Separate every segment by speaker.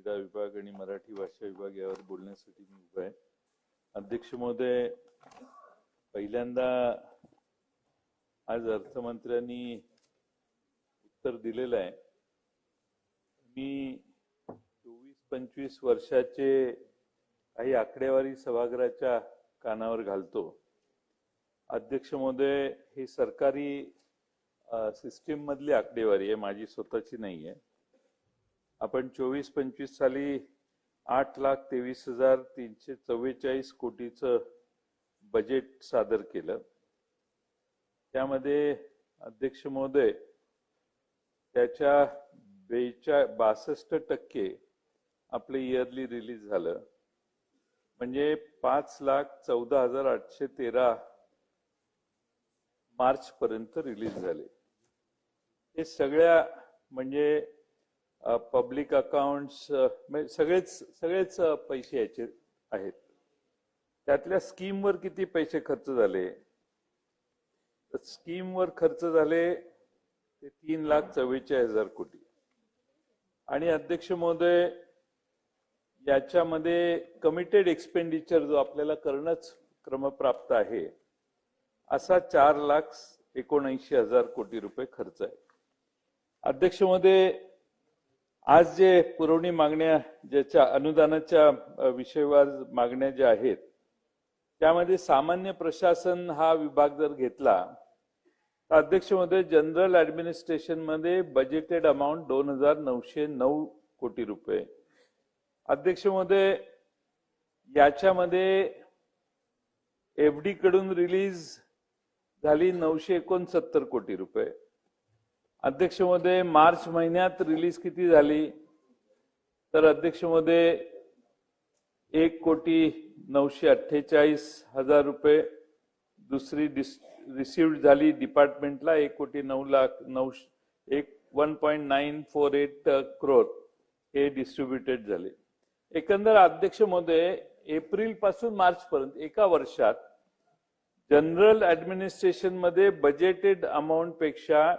Speaker 1: क्रीडा विभाग आणि मराठी भाषा विभाग यावर बोलण्यासाठी मी उभा आहे. अध्यक्ष महोदय, पहिल्यांदा आज अर्थमंत्र्यांनी उत्तर दिलेलं आहे. मी 24-25 वर्षाचे काही आकडेवारी सभागृहाच्या कानावर घालतो. अध्यक्ष महोदय, ही सरकारी सिस्टीम मधली आकडेवारी आहे, माझी स्वतःची नाही आहे. आपण 24-25 साली 8,23,344 कोटीचं बजेट सादर केलं. त्यामध्ये अध्यक्ष महोदय त्याच्या 62% आपले इयरली रिलीज झालं, म्हणजे 5,14,813 मार्च पर्यंत रिलीज झाले. हे सगळ्या म्हणजे पब्लिक अकाउंट्स सगळेच पैसे याचे आहेत. त्यातल्या स्कीमवर किती पैसे खर्च झाले? स्कीमवर खर्च झाले ते 3,44,000 कोटी. आणि अध्यक्ष महोदय, याच्यामध्ये कमिटेड एक्सपेंडिचर जो आपल्याला करणंच क्रमप्राप्त आहे असा 4,79,000 कोटी रुपये खर्च आहे. अध्यक्ष महोदय, आज जे पुरवणी मागण्या ज्याच्या अनुदानाच्या विषयवार मागण्या ज्या आहेत त्यामध्ये सामान्य प्रशासन हा विभाग जर घेतला तर अध्यक्ष महोदय जनरल ऍडमिनिस्ट्रेशन मध्ये बजेटेड अमाऊंट 2,909 कोटी रुपये. अध्यक्ष महोदय, याच्यामध्ये एफडी कडून रिलीज झाली 969 कोटी रुपये. अध्यक्ष महोदय, मार्च महिन्यात रिलीज किती झाली तर अध्यक्ष महोदय 1,948,000 रुपये. दुसरी रिसिव्ड झाली डिपार्टमेंटला 1,948 करोड हे डिस्ट्रीब्युटेड झाले. एकंदर अध्यक्ष महोदय एप्रिल पासून मार्च पर्यंत एका वर्षात जनरल ऍडमिनिस्ट्रेशन मध्ये बजेटेड अमाऊंट पेक्षा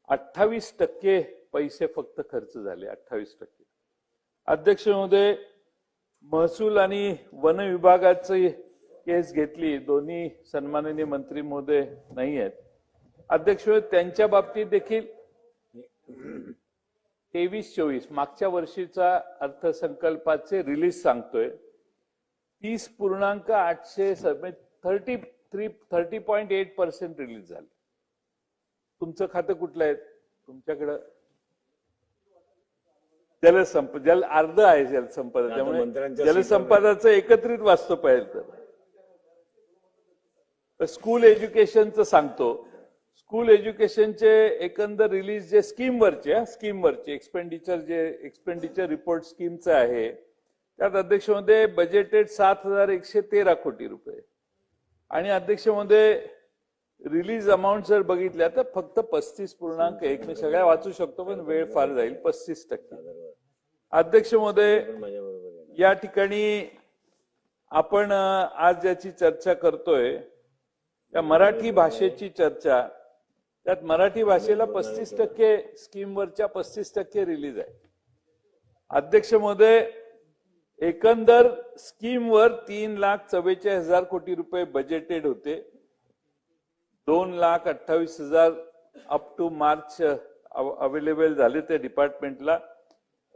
Speaker 1: 28% पैसे फक्त खर्च झाले. 28%. अध्यक्ष महोदय, महसूल आणि वन विभागाची केस घेतली. दोन्ही सन्माननीय मंत्री महोदय नाही आहेत. अध्यक्ष महोदय, त्यांच्या बाबतीत देखील 23-24 मागच्या वर्षीचा अर्थसंकल्पाचे रिलीज सांगतोय 30.8% रिलीज झाले. तुमचं खातं कुठलं आहे? तुमच्याकडं जल अर्ध आहे जलसंपदा, त्यामुळे जलसंपदाचं एकत्रित वाचतो पाहिजे तर स्कूल एज्युकेशनचं सांगतो. स्कूल एज्युकेशनचे एकंदर रिलीज जे स्कीमवरचे एक्सपेंडिचर रिपोर्ट स्कीमचं आहे त्यात अध्यक्ष महोदय बजेटेड 7,113 कोटी रुपये. आणि अध्यक्ष महोदय रिलीज अमाऊंट जर बघितल्या तर फक्त 35.1. मी सगळ्या वाचू शकतो पण वेळ फार जाईल. 35%. अध्यक्ष महोदय, या ठिकाणी आपण आज ज्याची चर्चा करतोय त्या मराठी भाषेची चर्चा. त्यात मराठी भाषेला 35% स्कीमवरच्या 35% रिलीज आहे. अध्यक्ष महोदय, एकंदर स्कीमवर 3,44,000 कोटी रुपये बजेटेड होते. 2,28,000 अप टू मार्च अवेलेबल झाले ते डिपार्टमेंटला.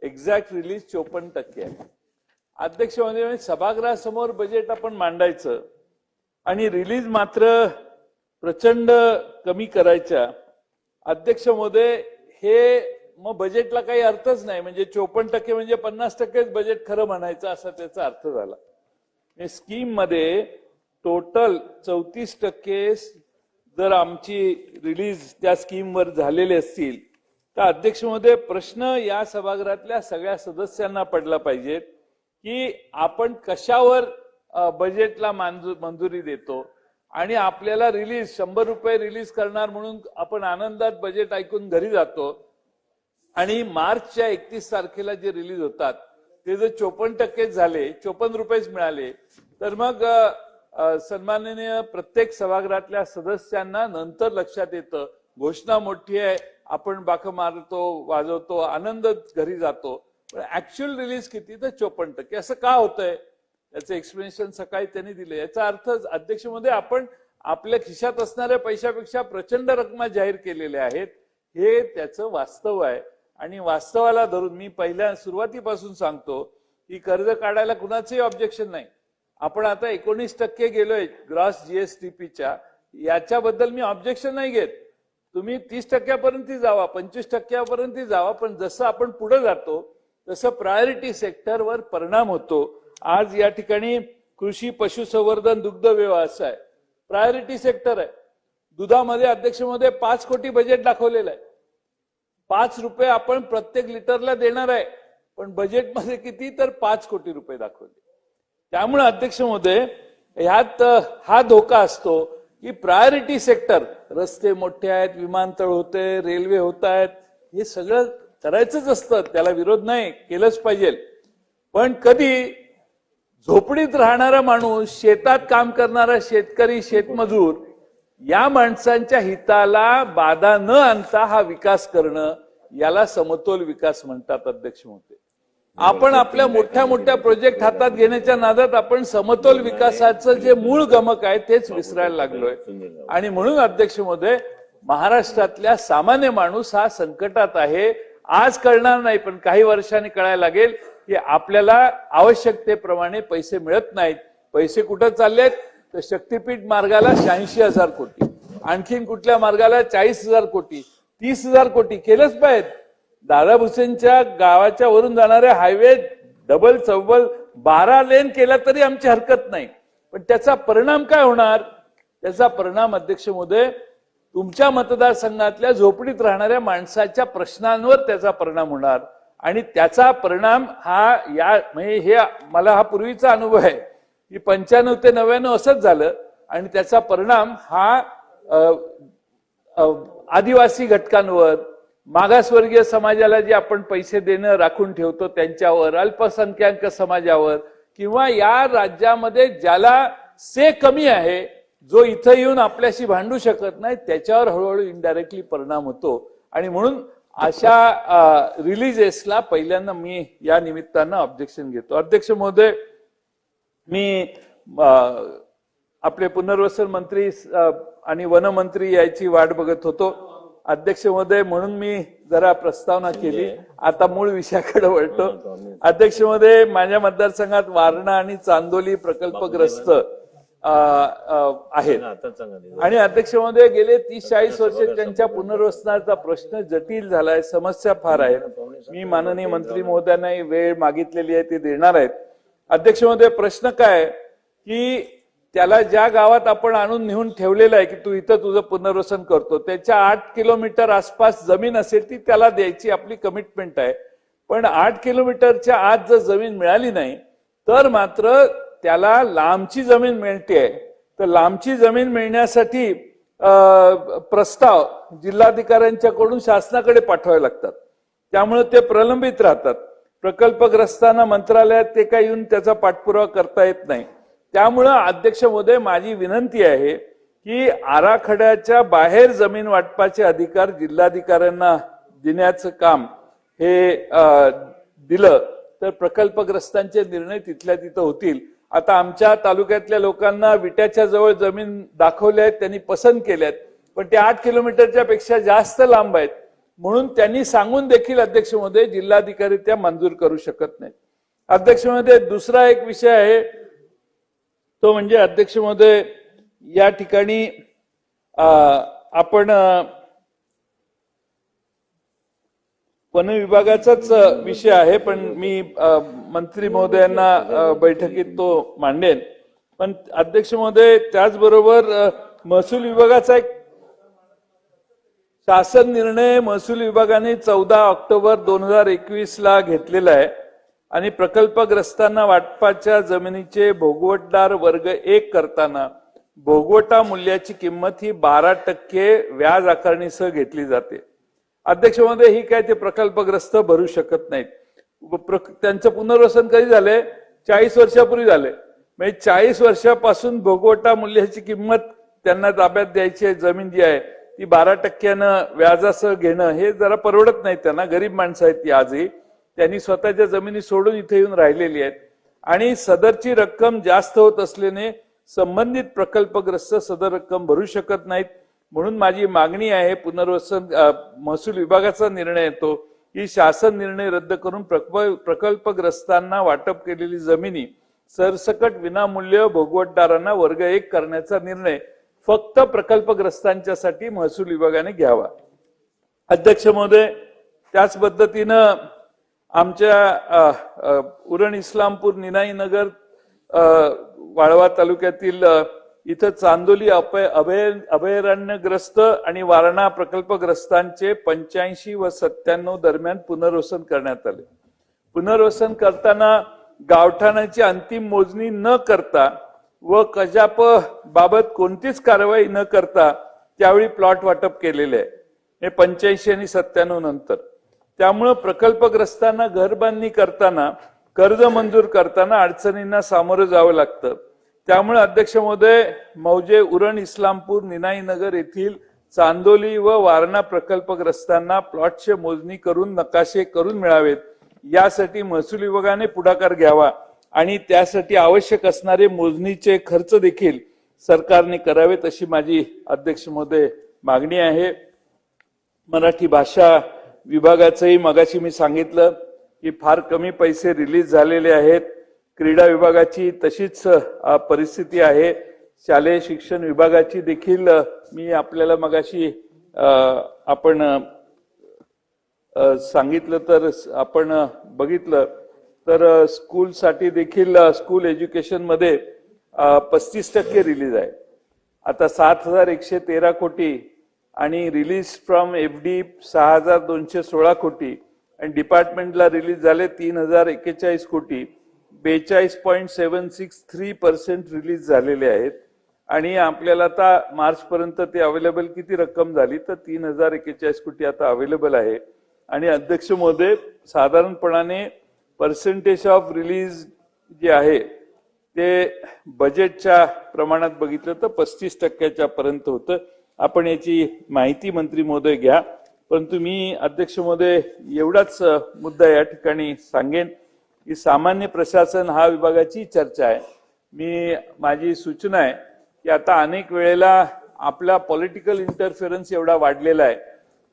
Speaker 1: एक्झॅक्ट रिलीज 54% आहे. अध्यक्ष महोदय, सभागृहासमोर बजेट आपण मांडायचं आणि रिलीज मात्र प्रचंड कमी करायच्या. अध्यक्ष महोदय, हे मग बजेटला काही अर्थच नाही. म्हणजे 54% म्हणजे 50%च बजेट खरं म्हणायचं असा त्याचा अर्थ झाला. स्कीम मध्ये टोटल 34% जर आमची रिलीज त्या स्कीमवर झालेले असतील तर अध्यक्ष महोदय प्रश्न या सभागृहातल्या सगळ्या सदस्यांना पडला पाहिजे की आपण कशावर बजेटला मंजुरी देतो. आणि आपल्याला रिलीज 100 रुपये रिलीज करणार म्हणून आपण आनंदात बजेट ऐकून घरी जातो आणि मार्चच्या 31 तारखेला जे रिलीज होतात ते जर 54% झाले, 54 रुपयेच मिळाले तर मग सन्माननीय प्रत्येक सभागृहातल्या सदस्यांना नंतर लक्षात येतं घोषणा मोठी आहे, आपण बाक मारतो, वाजवतो, आनंद घरी जातो. पण ऍक्च्युअल रिलीज किती तर 54%. असं का होतंय याचं एक्सप्लेनेशन सकाळी त्यांनी दिलं. याचा अर्थ अध्यक्ष महोदय आपण आपल्या खिशात असणाऱ्या पैशापेक्षा प्रचंड रकमा जाहीर केलेल्या आहेत, हे त्याचं वास्तव आहे. आणि वास्तवाला धरून मी पहिल्या सुरुवातीपासून सांगतो की कर्ज काढायला कुणाचंही ऑब्जेक्शन नाही. आपण आता 19% गेलोय ग्रॉस जीएसटीपीच्या, याच्याबद्दल मी ऑब्जेक्शन नाही घेत. तुम्ही 30%पर्यंत जावा, 25%पर्यंत जावा, पण जसं आपण पुढे जातो तसं प्रायोरिटी सेक्टरवर परिणाम होतो. आज या ठिकाणी कृषी, पशुसंवर्धन, दुग्ध व्यवसाय आहे, प्रायोरिटी सेक्टर आहे. दुधामध्ये अध्यक्ष महोदय 5 कोटी बजेट दाखवलेलं आहे. 5 रुपये आपण प्रत्येक लिटरला देणार आहे, पण बजेटमध्ये किती तर 5 कोटी रुपये दाखवले. त्यामुळे अध्यक्ष महोदय ह्यात हा धोका असतो की प्रायोरिटी सेक्टर, रस्ते मोठे आहेत, विमानतळ होते, रेल्वे होत आहेत, हे सगळं करायचंच असतं, त्याला विरोध नाही, केलंच पाहिजे. पण कधी झोपडीत राहणारा माणूस, शेतात काम करणारा शेतकरी, शेतमजूर, या माणसांच्या हिताला बाधा न आणता हा विकास करणं, याला समतोल विकास म्हणतात अध्यक्ष महोदय. आपण आपल्या मोठ्या मोठ्या प्रोजेक्ट हातात घेण्याच्या नादात आपण समतोल विकासाचं जे मूळ गमक आहे तेच विसरायला लागलोय. आणि म्हणून अध्यक्ष महोदय महाराष्ट्रातल्या सामान्य माणूस हा संकटात आहे. आज कळणार नाही, पण काही वर्षांनी कळायला लागेल की आपल्याला आवश्यकतेप्रमाणे पैसे मिळत नाहीत. पैसे कुठं चाललेत तर शक्तीपीठ मार्गाला 86,000 कोटी, आणखीन कुठल्या मार्गाला 40,000 कोटी, 30,000 कोटी केलंच पाहिजे. दादा भुसेंच्या गावाच्या वरून जाणारे हायवे डबल चौबल 12 लेन केला तरी आमची हरकत नाही. पण त्याचा परिणाम काय होणार? त्याचा परिणाम अध्यक्ष महोदय तुमच्या मतदारसंघातल्या झोपडीत राहणाऱ्या माणसाच्या प्रश्नांवर त्याचा परिणाम होणार. आणि त्याचा परिणाम हा म्हणजे हे मला हा पूर्वीचा अनुभव आहे की 95 ते 99 असंच झालं. आणि त्याचा परिणाम हा आदिवासी घटकांवर, मागासवर्गीय समाजाला जे आपण पैसे देणं राखून ठेवतो त्यांच्यावर, अल्पसंख्याक समाजावर, किंवा या राज्यामध्ये ज्याला से कमी आहे, जो इथं येऊन आपल्याशी भांडू शकत नाही, त्याच्यावर हळूहळू इनडायरेक्टली परिणाम होतो. आणि म्हणून अशा रिलीजेसला पहिल्यांदा मी या निमित्तानं ऑब्जेक्शन घेतो. अध्यक्ष महोदय, मी आपले पुनर्वसन मंत्री आणि वनमंत्री याची वाट बघत होतो अध्यक्ष महोदय, म्हणून मी जरा प्रस्तावना केली. आता मूळ विषयाकडे वळतो. अध्यक्ष महोदय, माझ्या मतदारसंघात वारणा आणि चांदोली प्रकल्पग्रस्त आहेत. आणि अध्यक्ष महोदय गेले 30-40 वर्ष त्यांच्या पुनर्वसनाचा प्रश्न जटिल झालाय, समस्या फार आहेत. मी माननीय मंत्री महोदयांना वेळ मागितलेली आहे, ते देणार आहेत. अध्यक्ष महोदय, प्रश्न काय की त्याला ज्या गावात आपण आणून नेऊन ठेवलेलं आहे की तू इथं तुझं पुनर्वसन करतो, त्याच्या 8 किलोमीटर आसपास जमीन असेल ती त्याला द्यायची आपली कमिटमेंट आहे. पण 8 किलोमीटरच्या आत जर जमीन मिळाली नाही तर मात्र त्याला लांबची जमीन मिळते. तर लांबची जमीन मिळण्यासाठी प्रस्ताव जिल्हाधिकाऱ्यांच्याकडून शासनाकडे पाठवावे लागतात. त्यामुळे ते प्रलंबित राहतात. प्रकल्पग्रस्तांना मंत्रालयात ते काही येऊन त्याचा पाठपुरावा करता येत नाही. त्यामुळं अध्यक्ष महोदय, माझी विनंती आहे की आराखड्याच्या बाहेर जमीन वाटपाचे अधिकार जिल्हाधिकाऱ्यांना देण्याचं काम हे दिलं तर प्रकल्पग्रस्तांचे निर्णय तिथल्या तिथं होतील. आता आमच्या तालुक्यातल्या लोकांना विट्याच्या जवळ जमीन दाखवल्या आहेत, त्यांनी पसंत केल्यात, पण ते 8 किलोमीटरच्या पेक्षा जास्त लांब आहेत. म्हणून त्यांनी सांगून देखील अध्यक्ष महोदय जिल्हाधिकारी त्या मंजूर करू शकत नाहीत. अध्यक्ष महोदय, दुसरा एक विषय आहे तो म्हणजे अध्यक्ष महोदय या ठिकाणी आपण वन विभागाचाच विषय आहे, पण मी मंत्री महोदयांना बैठकीत तो मांडेन. पण अध्यक्ष महोदय त्याचबरोबर महसूल विभागाचा एक शासन निर्णय महसूल विभागाने 14 ऑक्टोबर 2021 ला घेतलेला आहे आणि प्रकल्पग्रस्तांना वाटपाच्या जमिनीचे भोगवटदार वर्ग 1 करताना भोगवटा मूल्याची किंमत ही 12% व्याज आकारणीसह घेतली जाते. अध्यक्ष महोदय, ही काय ते प्रकल्पग्रस्त भरू शकत नाहीत. त्यांचं पुनर्वसन कधी झालंय? 40 वर्षापूर्वी झाले. म्हणजे 40 वर्षापासून भोगवटा मूल्याची किंमत त्यांना ताब्यात द्यायची आहे, जमीन जी आहे ती 12% व्याजासह घेणं हे जरा परवडत नाही त्यांना. गरीब माणसं आहेत ती आजही. त्यांनी स्वतःच्या जमिनी सोडून इथे येऊन राहिलेली आहेत आणि सदरची रक्कम जास्त होत असल्याने संबंधित प्रकल्पग्रस्त सदर रक्कम भरू शकत नाहीत. म्हणून माझी मागणी आहे, पुनर्वसन महसूल विभागाचा निर्णय येतो की शासन निर्णय रद्द करून प्रकल्पग्रस्तांना वाटप केलेली जमिनी सरसकट विनामूल्य भोगवटदारांना वर्ग 1 करण्याचा निर्णय फक्त प्रकल्पग्रस्तांच्यासाठी महसूल विभागाने घ्यावा. अध्यक्ष महोदय, त्याच पद्धतीनं आमच्या उरण इस्लामपूर निनाई नगर वाळवा तालुक्यातील इथं चांदोली अभयारण्यग्रस्त आणि वारणा प्रकल्पग्रस्तांचे 85 व 97 दरम्यान पुनर्वसन करण्यात आले. पुनर्वसन करताना गावठाणाची अंतिम मोजणी न करता व कजाप बाबत कोणतीच कारवाई न करता त्यावेळी प्लॉट वाटप केलेले आहे, हे 85 आणि 97 नंतर. त्यामुळे प्रकल्पग्रस्तांना घरबांधणी करताना कर्ज मंजूर करताना अडचणींना सामोरं जावं लागतं. त्यामुळे अध्यक्ष महोदय, मौजे उरण इस्लामपूर निनाई नगर येथील चांदोली व वारणा प्रकल्पग्रस्तांना प्लॉटचे मोजणी करून नकाशे करून मिळावेत यासाठी महसूल विभागाने पुढाकार घ्यावा आणि त्यासाठी आवश्यक असणारे मोजणीचे खर्च देखील सरकारने करावेत अशी माझी अध्यक्ष महोदय मागणी आहे. मराठी भाषा विभागाचंही मगाशी मी सांगितलं की फार कमी पैसे रिलीज झालेले आहेत. क्रीडा विभागाची तशीच परिस्थिती आहे. शालेय शिक्षण विभागाची देखील मी आपल्याला मगाशी आपण सांगितलं तर आपण बघितलं तर स्कूलसाठी देखील स्कूल एज्युकेशन मध्ये 35% रिलीज आहे. आता 7,113 कोटी आणि रिलीज फ्रॉम एफडी 6,216 कोटी आणि डिपार्टमेंटला रिलीज झाले 3,041 कोटी. 42.763% रिलीज झालेले आहेत आणि आपल्याला आता मार्च पर्यंत ते अवेलेबल किती रक्कम झाली तर 3,041 कोटी आता अवेलेबल आहे. आणि अध्यक्ष महोदय, साधारणपणाने पर्सेंटेज ऑफ रिलीज जे आहे ते बजेटच्या प्रमाणात बघितलं तर 35% पर्यंत होतं. आपण याची माहिती मंत्री महोदय घ्या. परंतु मी अध्यक्ष महोदय एवढाच मुद्दा या ठिकाणी सांगेन की सामान्य प्रशासन हा विभागाची चर्चा आहे. माझी सूचना आहे की आता अनेक वेळेला आपला पॉलिटिकल इंटरफेरन्स एवढा वाढलेला आहे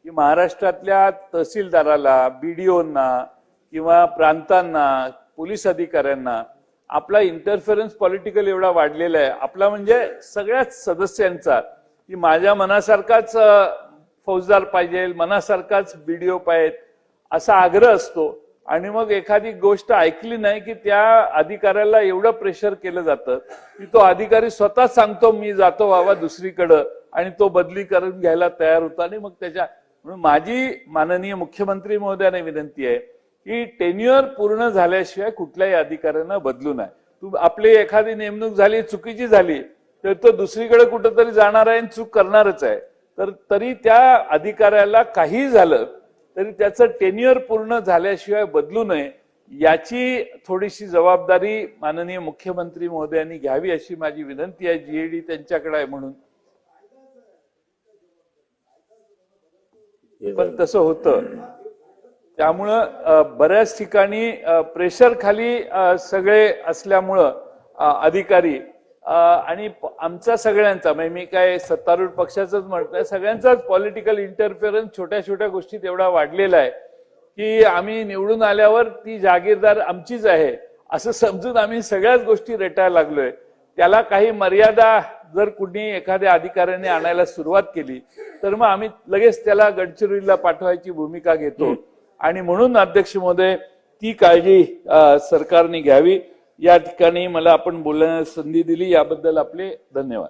Speaker 1: की महाराष्ट्रातल्या तहसीलदाराला, बीडीओंना किंवा प्रांतांना, पोलीस अधिकाऱ्यांना आपला इंटरफेरन्स पॉलिटिकल एवढा वाढलेला आहे, आपला म्हणजे सगळ्याच सदस्यांचा, की माझ्या मनासारखाच फौजदार पाहिजे, मनासारखाच बीडीओ पाहिजे असा आग्रह असतो. आणि मग एखादी गोष्ट ऐकली नाही की त्या अधिकाऱ्याला एवढं प्रेशर केलं जातं की तो अधिकारी स्वतः सांगतो मी जातो बाबा दुसरीकडं आणि तो बदली करून घ्यायला तयार होता. आणि मग म्हणून माझी माननीय मुख्यमंत्री महोदयांना विनंती आहे की टेन्युअर पूर्ण झाल्याशिवाय कुठल्याही अधिकाऱ्यांना बदलू नये. आपली एखादी नेमणूक झाली, चुकीची झाली तर तो दुसरीकडे कुठंतरी जाणार आहे आणि चूक करणारच आहे. तर तरी त्या अधिकाऱ्याला काही झालं तरी त्याचं टेन्युअर पूर्ण झाल्याशिवाय बदलू नये याची थोडीशी जबाबदारी माननीय मुख्यमंत्री महोदयांनी घ्यावी अशी माझी विनंती आहे. जीएडी त्यांच्याकडे आहे म्हणून. पण तसं होतं. त्यामुळं बऱ्याच ठिकाणी प्रेशर खाली सगळे असल्यामुळं अधिकारी आणि आमचा सगळ्यांचा, म्हणजे मी काय सत्तारूढ पक्षाचंच म्हणतोय, सगळ्यांचाच पॉलिटिकल इंटरफेरन्स छोट्या छोट्या गोष्टीत एवढा वाढलेला आहे की आम्ही निवडून आल्यावर ती जागीरदार आमचीच आहे असं समजून आम्ही सगळ्याच गोष्टी रेटायला लागलोय. त्याला काही मर्यादा जर कुणी एखाद्या अधिकाऱ्याने आणायला सुरुवात केली तर मग आम्ही लगेच त्याला गडचिरोलीला पाठवायची भूमिका घेतो. आणि म्हणून अध्यक्ष महोदय ती काळजी सरकारने घ्यावी. या ठिकाणी मला आपण बोलण्याची संधी दिली याबद्दल आपले धन्यवाद.